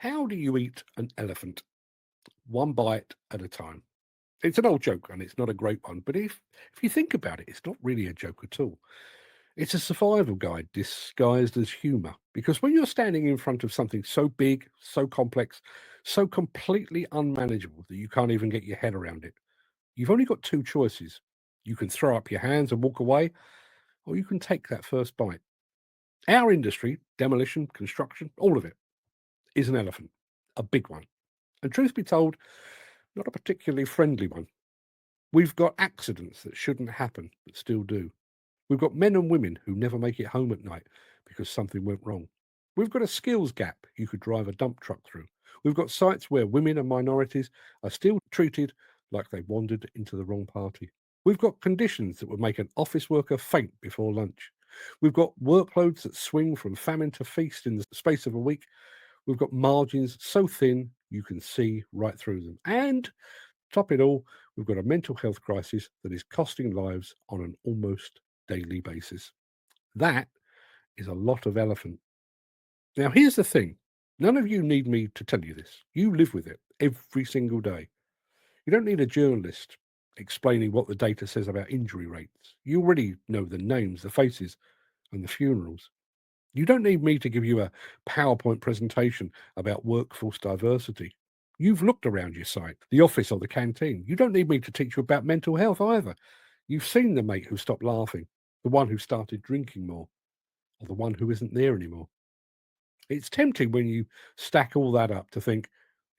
How do you eat an elephant? One bite at a time. It's an old joke and it's not a great one, but if you think about it, it's not really a joke at all. It's a survival guide disguised as humor. Because when you're standing in front of something so big, so complex, so completely unmanageable that you can't even get your head around it, you've only got two choices. You can throw up your hands and walk away, or you can take that first bite. Our industry, demolition, construction, all of it, is an elephant, a big one. And truth be told, not a particularly friendly one. We've got accidents that shouldn't happen, but still do. We've got men and women who never make it home at night because something went wrong. We've got a skills gap you could drive a dump truck through. We've got sites where women and minorities are still treated like they wandered into the wrong party. We've got conditions that would make an office worker faint before lunch. We've got workloads that swing from famine to feast in the space of a week. We've got margins so thin you can see right through them. And top it all, we've got a mental health crisis that is costing lives on an almost daily basis. That is a lot of elephant. Now, here's the thing, none of you need me to tell you this. You live with it every single day. You don't need a journalist explaining what the data says about injury rates. You already know the names, the faces, and the funerals. You don't need me to give you a PowerPoint presentation about workforce diversity. You've looked around your site, the office or the canteen. You don't need me to teach you about mental health either. You've seen the mate who stopped laughing, the one who started drinking more, or the one who isn't there anymore. It's tempting when you stack all that up to think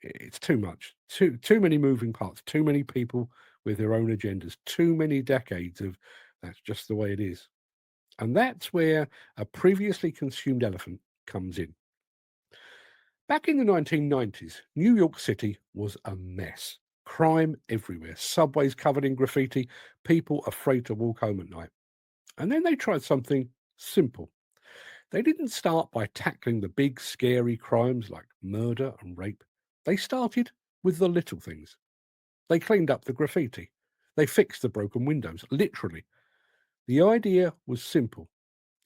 it's too much, too many moving parts, too many people with their own agendas, too many decades of that's just the way it is. And that's where a previously consumed elephant comes in. Back in the 1990s, New York City was a mess. Crime everywhere, subways covered in graffiti, people afraid to walk home at night. And then they tried something simple. They didn't start by tackling the big, scary crimes like murder and rape. They started with the little things. They cleaned up the graffiti. They fixed the broken windows, literally. The idea was simple.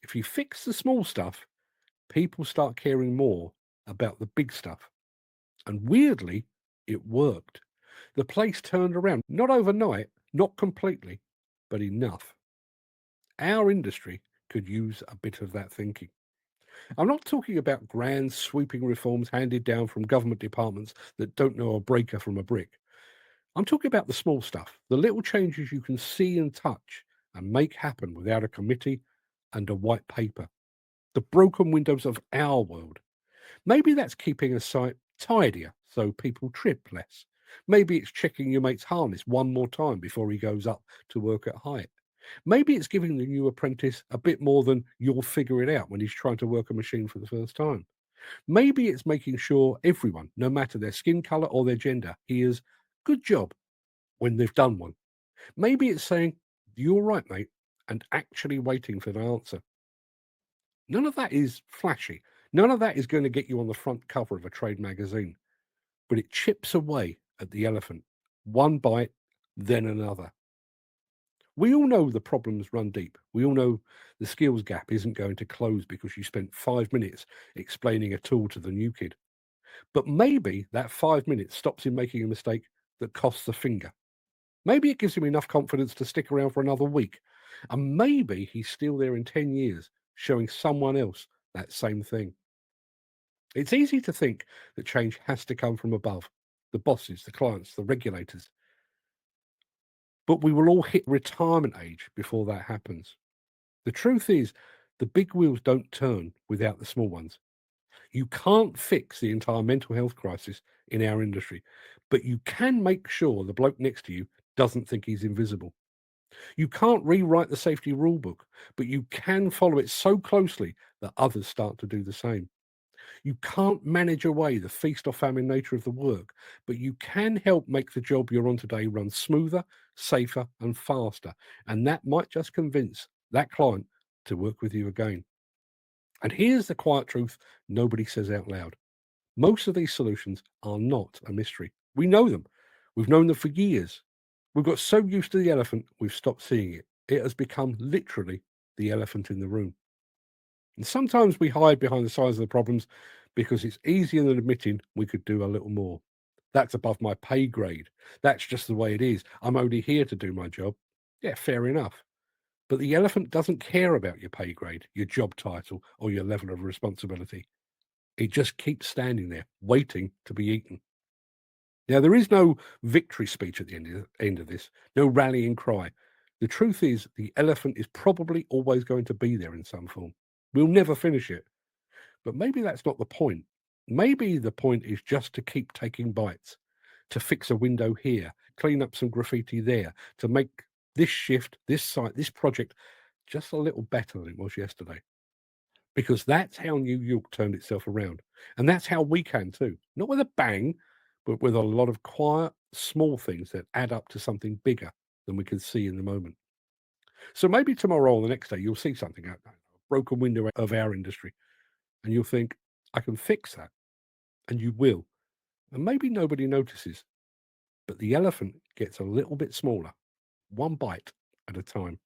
If you fix the small stuff, people start caring more about the big stuff. And weirdly, it worked. The place turned around, not overnight, not completely, but enough. Our industry could use a bit of that thinking. I'm not talking about grand sweeping reforms handed down from government departments that don't know a breaker from a brick. I'm talking about the small stuff, the little changes you can see and touch and make happen without a committee and a white paper. The broken windows of our world. Maybe that's keeping a site tidier so people trip less. Maybe it's checking your mate's harness one more time before he goes up to work at height. Maybe it's giving the new apprentice a bit more than you'll figure it out when he's trying to work a machine for the first time. Maybe it's making sure everyone, no matter their skin color or their gender, hears good job when they've done one. Maybe it's saying, you're right, mate, and actually waiting for the answer. None of that is flashy. None of that is going to get you on the front cover of a trade magazine, but it chips away at the elephant, one bite, then another. We all know the problems run deep. We all know the skills gap isn't going to close because you spent 5 minutes explaining a tool to the new kid. But maybe that 5 minutes stops him making a mistake that costs a finger. Maybe it gives him enough confidence to stick around for another week. And maybe he's still there in 10 years, showing someone else that same thing. It's easy to think that change has to come from above, the bosses, the clients, the regulators. But we will all hit retirement age before that happens. The truth is, the big wheels don't turn without the small ones. You can't fix the entire mental health crisis in our industry, but you can make sure the bloke next to you doesn't think he's invisible. You can't rewrite the safety rule book, but you can follow it so closely that others start to do the same. You can't manage away the feast or famine nature of the work, but you can help make the job you're on today run smoother, safer, and faster. And that might just convince that client to work with you again. And here's the quiet truth nobody says out loud. Most of these solutions are not a mystery. We know them. We've known them for years. We've got so used to the elephant, we've stopped seeing it. It has become literally the elephant in the room. And sometimes we hide behind the size of the problems because it's easier than admitting we could do a little more. That's above my pay grade. That's just the way it is. I'm only here to do my job. Yeah, fair enough. But the elephant doesn't care about your pay grade, your job title, or your level of responsibility. It just keeps standing there, waiting to be eaten. Now, there is no victory speech at the end of this, no rallying cry. The truth is, the elephant is probably always going to be there in some form. We'll never finish it. But maybe that's not the point. Maybe the point is just to keep taking bites, to fix a window here, clean up some graffiti there, to make this shift, this site, this project just a little better than it was yesterday. Because that's how New York turned itself around. And that's how we can too. Not with a bang, but with a lot of quiet, small things that add up to something bigger than we can see in the moment. So maybe tomorrow or the next day, you'll see something out there, a broken window of our industry, and you'll think, I can fix that. And you will. And maybe nobody notices, but the elephant gets a little bit smaller, one bite at a time.